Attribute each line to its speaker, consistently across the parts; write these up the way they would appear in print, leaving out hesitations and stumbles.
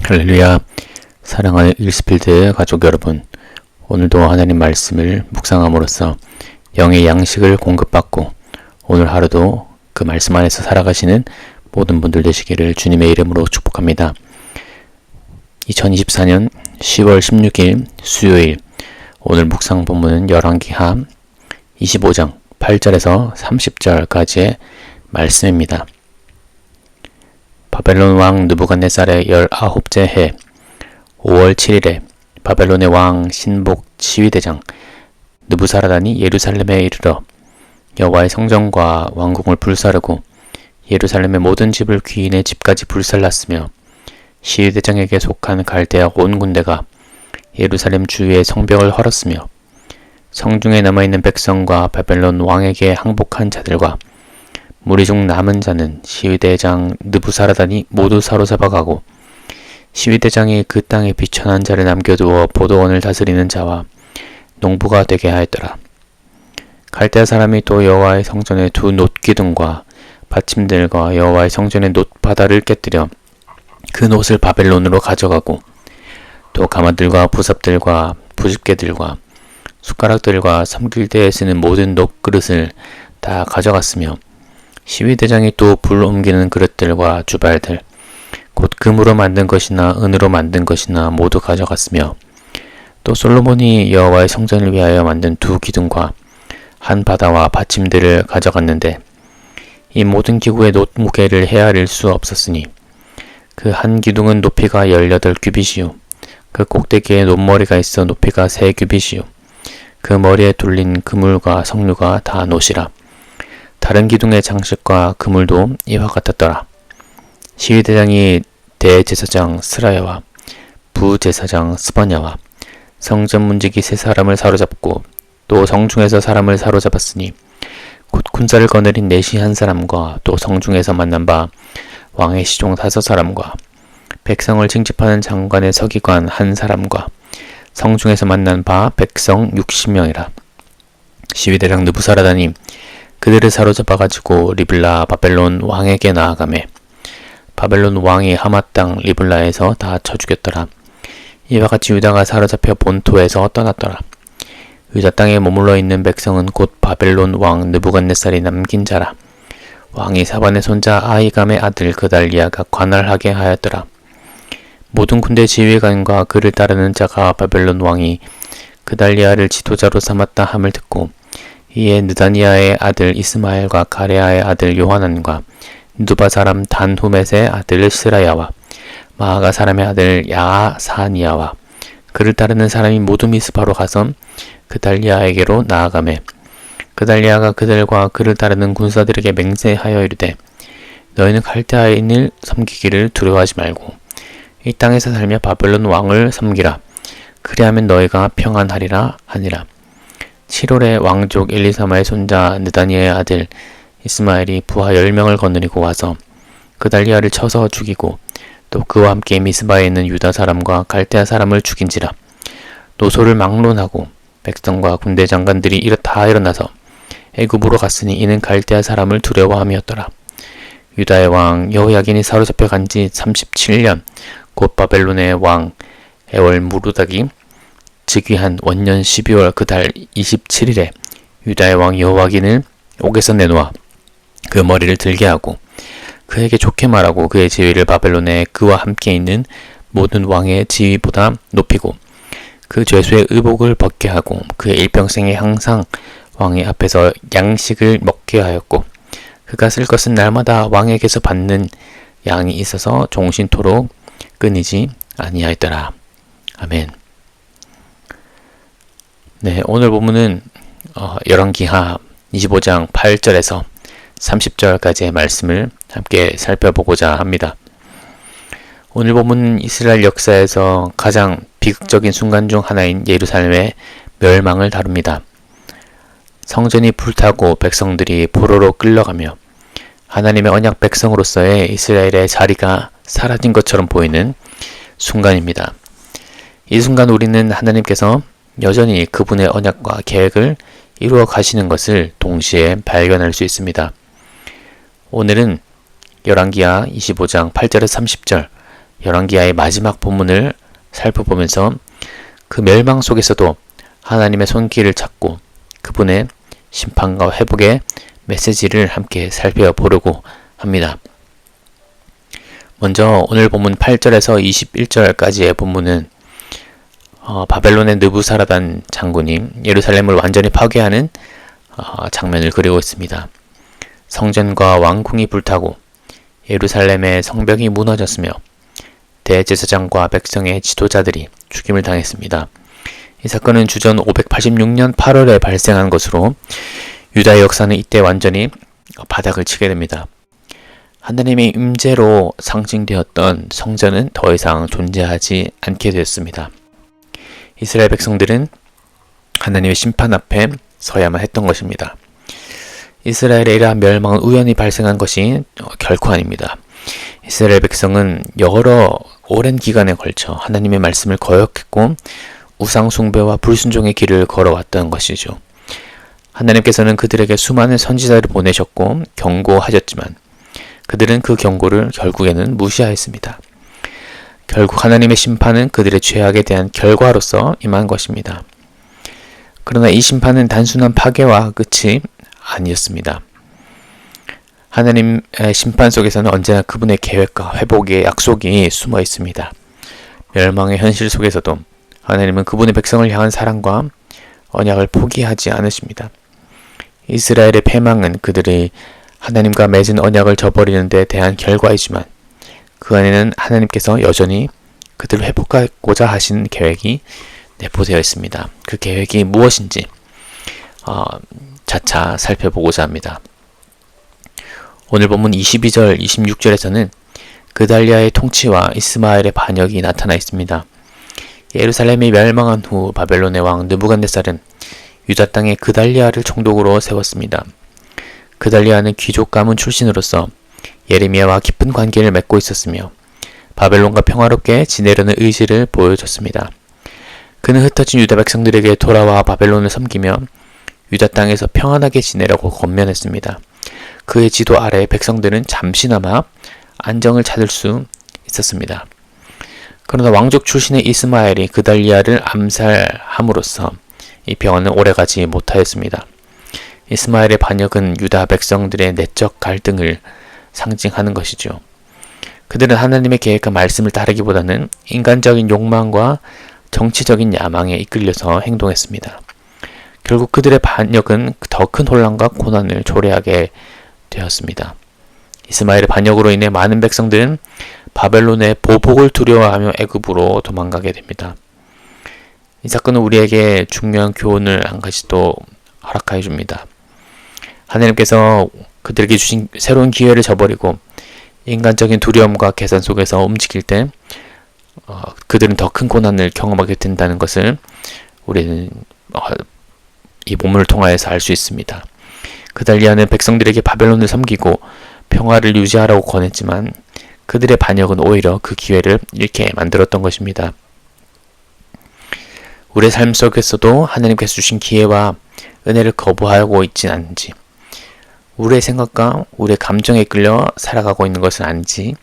Speaker 1: 할렐루야. 사랑하는 일스필드 가족 여러분, 오늘도 하나님 말씀을 묵상함으로써 영의 양식을 공급받고 오늘 하루도 그 말씀 안에서 살아가시는 모든 분들 되시기를 주님의 이름으로 축복합니다. 2024년 10월 16일 수요일, 오늘 묵상 본문은 열왕기하 25장 8절에서 30절까지의 말씀입니다. 바벨론 왕 느부갓네살의 19째 해 5월 7일에 바벨론의 왕 신복 지휘대장 느부사라단이 예루살렘에 이르러 여호와의 성전과 왕궁을 불사르고 예루살렘의 모든 집을 귀인의 집까지 불살랐으며 지휘대장에게 속한 갈대아 온 군대가 예루살렘 주위의 성벽을 헐었으며 성중에 남아있는 백성과 바벨론 왕에게 항복한 자들과 무리 중 남은 자는 시위대장 느부사라단이 모두 사로잡아가고 시위대장이 그 땅에 비천한 자를 남겨두어 보도원을 다스리는 자와 농부가 되게 하였더라. 갈대아 사람이 또 여호와의 성전의 두 놋기둥과 받침들과 여호와의 성전의 놋바다를 깨뜨려 그 놋을 바벨론으로 가져가고 또 가마들과 부삽들과 부집개들과 숟가락들과 섬길 때에 쓰는 모든 놋그릇을 다 가져갔으며 시위대장이 또 불 옮기는 그릇들과 주발들, 곧 금으로 만든 것이나 은으로 만든 것이나 모두 가져갔으며 또 솔로몬이 여호와의 성전을 위하여 만든 두 기둥과 한 바다와 받침들을 가져갔는데 이 모든 기구의 놋 무게를 헤아릴 수 없었으니 그 한 기둥은 높이가 18규빗이요 그 꼭대기에 놋머리가 있어 높이가 3규빗이요 그 머리에 둘린 그물과 석류가 다 놋이라. 다른 기둥의 장식과 그물도 이와 같았더라. 시위대장이 대제사장 스라야와 부제사장 스바냐와 성전 문지기 3사람을 사로잡고 또 성중에서 사람을 사로잡았으니 곧 군사를 거느린 내시 1사람과 또 성중에서 만난 바 왕의 시종 5사람과 백성을 징집하는 장관의 서기관 1사람과 성중에서 만난 바 백성 60명이라. 시위대장 느부사라단이 그들을 사로잡아가지고 리블라 바벨론 왕에게 나아가매 바벨론 왕이 하마 땅 리블라에서 다 쳐 죽였더라. 이와 같이 유다가 사로잡혀 본토에서 떠났더라. 유다 땅에 머물러 있는 백성은 곧 바벨론 왕 느부갓네살이 남긴 자라. 왕이 사반의 손자 아히감의 아들 그달리아가 관할하게 하였더라. 모든 군대 지휘관과 그를 따르는 자가 바벨론 왕이 그달리아를 지도자로 삼았다 함을 듣고 이에 느다니아의 아들 이스마엘과 가레아의 아들 요하난과 누바 사람 단후멧의 아들 스라야와 마아가 사람의 아들 야사니아와 그를 따르는 사람이 모두 미스바로 가서 그달리아에게로 나아가매 그달리아가 그들과 그를 따르는 군사들에게 맹세하여 이르되 너희는 갈대아인을 섬기기를 두려워하지 말고 이 땅에서 살며 바벨론 왕을 섬기라. 그리하면 너희가 평안하리라 하니라. 7월에 왕족 엘리사마의 손자 느다니의 아들 이스마엘이 부하 10명을 거느리고 와서 그달리아를 쳐서 죽이고 또 그와 함께 미스바에 있는 유다 사람과 갈대아 사람을 죽인지라. 노소를 막론하고 백성과 군대 장관들이 다 일어나서 애굽으로 갔으니 이는 갈대아 사람을 두려워함이었더라. 유다의 왕 여호야긴이 사로잡혀 간 지 37년 곧 바벨론의 왕 에월무르닥이 즉위한 원년 12월 그 달 27일에 유다의 왕 여호야긴을 옥에서 내놓아 그 머리를 들게 하고 그에게 좋게 말하고 그의 지위를 바벨론에 그와 함께 있는 모든 왕의 지위보다 높이고 그 죄수의 의복을 벗게 하고 그의 일평생에 항상 왕의 앞에서 양식을 먹게 하였고 그가 쓸 것은 날마다 왕에게서 받는 양이 있어서 종신토록 끊이지 아니하였더라. 아멘. 네, 오늘 본문은 열왕기하 25장 8절에서 30절까지의 말씀을 함께 살펴보고자 합니다. 오늘 본문은 이스라엘 역사에서 가장 비극적인 순간 중 하나인 예루살렘의 멸망을 다룹니다. 성전이 불타고 백성들이 포로로 끌려가며 하나님의 언약 백성으로서의 이스라엘의 자리가 사라진 것처럼 보이는 순간입니다. 이 순간 우리는 하나님께서 여전히 그분의 언약과 계획을 이루어 가시는 것을 동시에 발견할 수 있습니다. 오늘은 열왕기하 25장 8절에서 30절 열왕기하의 마지막 본문을 살펴보면서 그 멸망 속에서도 하나님의 손길을 찾고 그분의 심판과 회복의 메시지를 함께 살펴보려고 합니다. 먼저 오늘 본문 8절에서 21절까지의 본문은 바벨론의 느부사라단 장군이 예루살렘을 완전히 파괴하는 장면을 그리고 있습니다. 성전과 왕궁이 불타고 예루살렘의 성벽이 무너졌으며 대제사장과 백성의 지도자들이 죽임을 당했습니다. 이 사건은 주전 586년 8월에 발생한 것으로 유다의 역사는 이때 완전히 바닥을 치게 됩니다. 하나님의 임재로 상징되었던 성전은 더 이상 존재하지 않게 되었습니다. 이스라엘 백성들은 하나님의 심판 앞에 서야만 했던 것입니다. 이스라엘의 이러한 멸망은 우연히 발생한 것이 결코 아닙니다. 이스라엘 백성은 여러 오랜 기간에 걸쳐 하나님의 말씀을 거역했고 우상 숭배와 불순종의 길을 걸어왔던 것이죠. 하나님께서는 그들에게 수많은 선지자를 보내셨고 경고하셨지만 그들은 그 경고를 결국에는 무시하였습니다. 결국 하나님의 심판은 그들의 죄악에 대한 결과로서 임한 것입니다. 그러나 이 심판은 단순한 파괴와 끝이 아니었습니다. 하나님의 심판 속에서는 언제나 그분의 계획과 회복의 약속이 숨어 있습니다. 멸망의 현실 속에서도 하나님은 그분의 백성을 향한 사랑과 언약을 포기하지 않으십니다. 이스라엘의 패망은 그들의 하나님과 맺은 언약을 저버리는 데 대한 결과이지만 그 안에는 하나님께서 여전히 그들을 회복하고자 하신 계획이 내포되어 있습니다. 그 계획이 무엇인지 차차 살펴보고자 합니다. 오늘 본문 22절, 26절에서는 그달리아의 통치와 이스마엘의 반역이 나타나 있습니다. 예루살렘이 멸망한 후 바벨론의 왕 느부갓네살은 유다 땅에 그달리아를 총독으로 세웠습니다. 그달리아는 귀족 가문 출신으로서 예레미야와 깊은 관계를 맺고 있었으며 바벨론과 평화롭게 지내려는 의지를 보여줬습니다. 그는 흩어진 유다 백성들에게 돌아와 바벨론을 섬기며 유다 땅에서 평안하게 지내려고 권면했습니다. 그의 지도 아래 백성들은 잠시나마 안정을 찾을 수 있었습니다. 그러나 왕족 출신의 이스마엘이 그달리아를 암살함으로써 이 평화는 오래가지 못하였습니다. 이스마엘의 반역은 유다 백성들의 내적 갈등을 상징하는 것이죠. 그들은 하나님의 계획과 말씀을 따르기보다는 인간적인 욕망과 정치적인 야망에 이끌려서 행동했습니다. 결국 그들의 반역은 더 큰 혼란과 고난을 초래하게 되었습니다. 이스마엘의 반역으로 인해 많은 백성들은 바벨론의 보복을 두려워하며 애굽으로 도망가게 됩니다. 이 사건은 우리에게 중요한 교훈을 한 가지 또 허락하여 줍니다. 하나님께서 그들에게 주신 새로운 기회를 저버리고 인간적인 두려움과 계산 속에서 움직일 때 그들은 더 큰 고난을 경험하게 된다는 것을 우리는 이 본문을 통하여서 알 수 있습니다. 그달리아는 백성들에게 바벨론을 섬기고 평화를 유지하라고 권했지만 그들의 반역은 오히려 그 기회를 잃게 만들었던 것입니다. 우리의 삶 속에서도 하나님께서 주신 기회와 은혜를 거부하고 있진 않은지, 우리의 생각과 우리의 감정에 끌려 살아가고 있는 것은 아닌지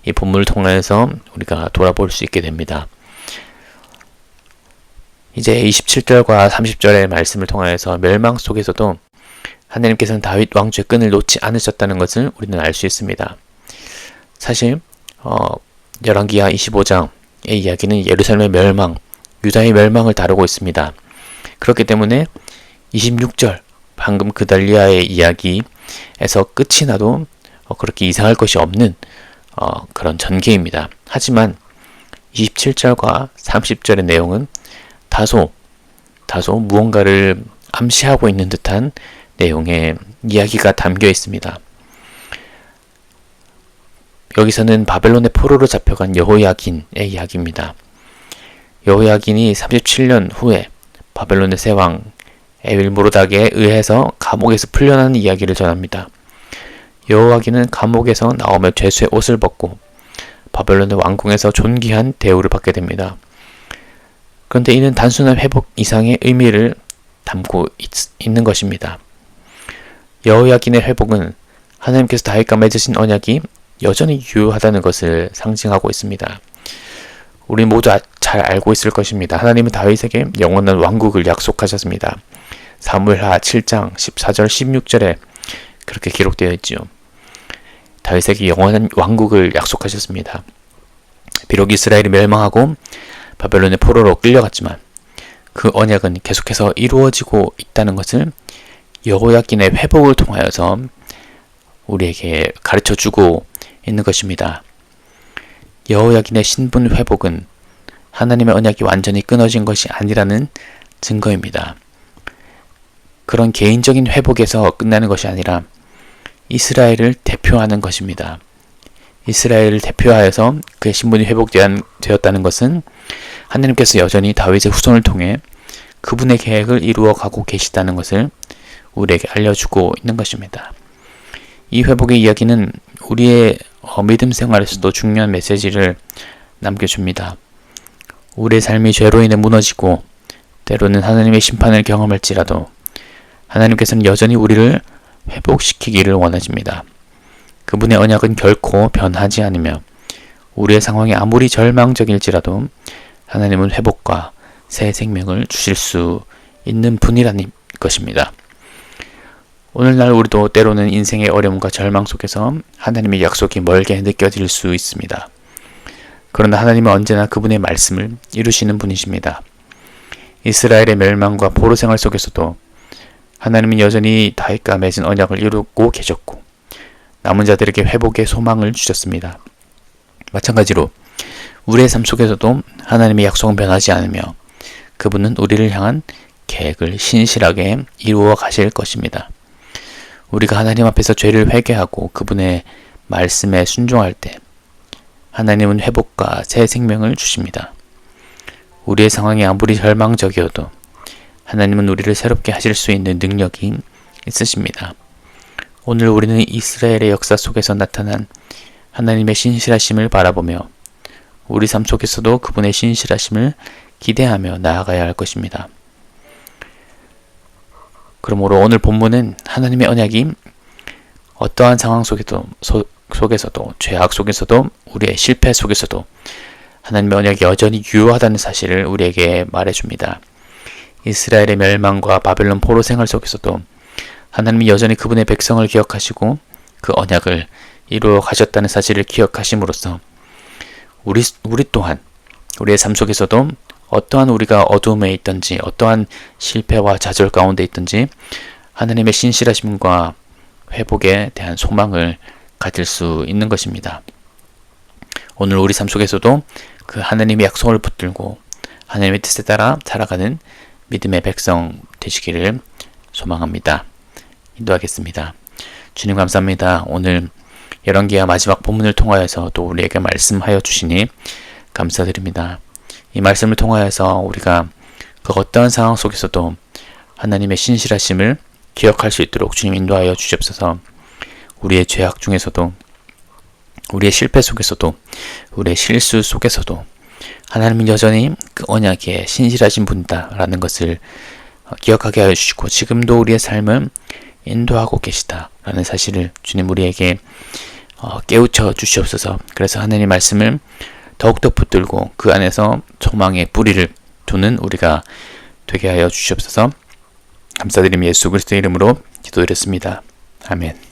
Speaker 1: 이 본문을 통해서 우리가 돌아볼 수 있게 됩니다. 이제 27절과 30절의 말씀을 통하여서 멸망 속에서도 하나님께서는 다윗 왕조의 끈을 놓지 않으셨다는 것을 우리는 알 수 있습니다. 사실 열왕기하 25장의 이야기는 예루살렘의 멸망, 유다의 멸망을 다루고 있습니다. 그렇기 때문에 26절 방금 그달리아의 이야기에서 끝이 나도 그렇게 이상할 것이 없는 그런 전개입니다. 하지만 27절과 30절의 내용은 다소 무언가를 암시하고 있는 듯한 내용의 이야기가 담겨 있습니다. 여기서는 바벨론의 포로로 잡혀간 여호야긴의 이야기입니다. 여호야긴이 37년 후에 바벨론의 세왕 에윌모로닥에 의해서 감옥에서 풀려나는 이야기를 전합니다. 여호야긴은 감옥에서 나오며 죄수의 옷을 벗고 바벨론의 왕궁에서 존귀한 대우를 받게 됩니다. 그런데 이는 단순한 회복 이상의 의미를 담고 있는 것입니다. 여호야긴의 회복은 하나님께서 다윗과 맺으신 언약이 여전히 유효하다는 것을 상징하고 있습니다. 우리 모두 잘 알고 있을 것입니다. 하나님은 다윗에게 영원한 왕국을 약속하셨습니다. 사무엘하 7장 14절 16절에 그렇게 기록되어 있지요. 다윗에게 영원한 왕국을 약속하셨습니다. 비록 이스라엘이 멸망하고 바벨론의 포로로 끌려갔지만 그 언약은 계속해서 이루어지고 있다는 것을 여호야긴의 회복을 통하여서 우리에게 가르쳐주고 있는 것입니다. 여호야긴의 신분 회복은 하나님의 언약이 완전히 끊어진 것이 아니라는 증거입니다. 그런 개인적인 회복에서 끝나는 것이 아니라 이스라엘을 대표하는 것입니다. 이스라엘을 대표하여서 그의 신분이 회복되었다는 것은 하나님께서 여전히 다윗의 후손을 통해 그분의 계획을 이루어가고 계시다는 것을 우리에게 알려주고 있는 것입니다. 이 회복의 이야기는 우리의 믿음 생활에서도 중요한 메시지를 남겨줍니다. 우리의 삶이 죄로 인해 무너지고 때로는 하나님의 심판을 경험할지라도 하나님께서는 여전히 우리를 회복시키기를 원하십니다. 그분의 언약은 결코 변하지 않으며 우리의 상황이 아무리 절망적일지라도 하나님은 회복과 새 생명을 주실 수 있는 분이라는 것입니다. 오늘날 우리도 때로는 인생의 어려움과 절망 속에서 하나님의 약속이 멀게 느껴질 수 있습니다. 그러나 하나님은 언제나 그분의 말씀을 이루시는 분이십니다. 이스라엘의 멸망과 포로 생활 속에서도 하나님은 여전히 다윗과 맺은 언약을 이루고 계셨고 남은 자들에게 회복의 소망을 주셨습니다. 마찬가지로 우리의 삶 속에서도 하나님의 약속은 변하지 않으며 그분은 우리를 향한 계획을 신실하게 이루어 가실 것입니다. 우리가 하나님 앞에서 죄를 회개하고 그분의 말씀에 순종할 때 하나님은 회복과 새 생명을 주십니다. 우리의 상황이 아무리 절망적이어도 하나님은 우리를 새롭게 하실 수 있는 능력이 있으십니다. 오늘 우리는 이스라엘의 역사 속에서 나타난 하나님의 신실하심을 바라보며 우리 삶 속에서도 그분의 신실하심을 기대하며 나아가야 할 것입니다. 그러므로 오늘 본문은 하나님의 언약이 어떠한 상황 속에서도 죄악 속에서도 우리의 실패 속에서도 하나님의 언약이 여전히 유효하다는 사실을 우리에게 말해줍니다. 이스라엘의 멸망과 바벨론 포로 생활 속에서도 하나님이 여전히 그분의 백성을 기억하시고 그 언약을 이루어 가셨다는 사실을 기억하심으로써 우리 또한 우리의 삶 속에서도 어떠한 우리가 어두움에 있든지 어떠한 실패와 좌절 가운데 있든지 하나님의 신실하심과 회복에 대한 소망을 가질 수 있는 것입니다. 오늘 우리 삶 속에서도 그 하나님의 약속을 붙들고 하나님의 뜻에 따라 살아가는 믿음의 백성 되시기를 소망합니다. 인도하겠습니다. 주님 감사합니다. 오늘 열왕기하 마지막 본문을 통하여서 또 우리에게 말씀하여 주시니 감사드립니다. 이 말씀을 통하여서 우리가 그 어떠한 상황 속에서도 하나님의 신실하심을 기억할 수 있도록 주님 인도하여 주시옵소서. 우리의 죄악 중에서도 우리의 실패 속에서도 우리의 실수 속에서도 하나님은 여전히 그 언약에 신실하신 분이다라는 것을 기억하게 하여 주시고 지금도 우리의 삶을 인도하고 계시다라는 사실을 주님 우리에게 깨우쳐 주시옵소서. 그래서 하나님의 말씀을 더욱더 붙들고 그 안에서 소망의 뿌리를 두는 우리가 되게 하여 주시옵소서. 감사드리며 예수 그리스도의 이름으로 기도드렸습니다. 아멘.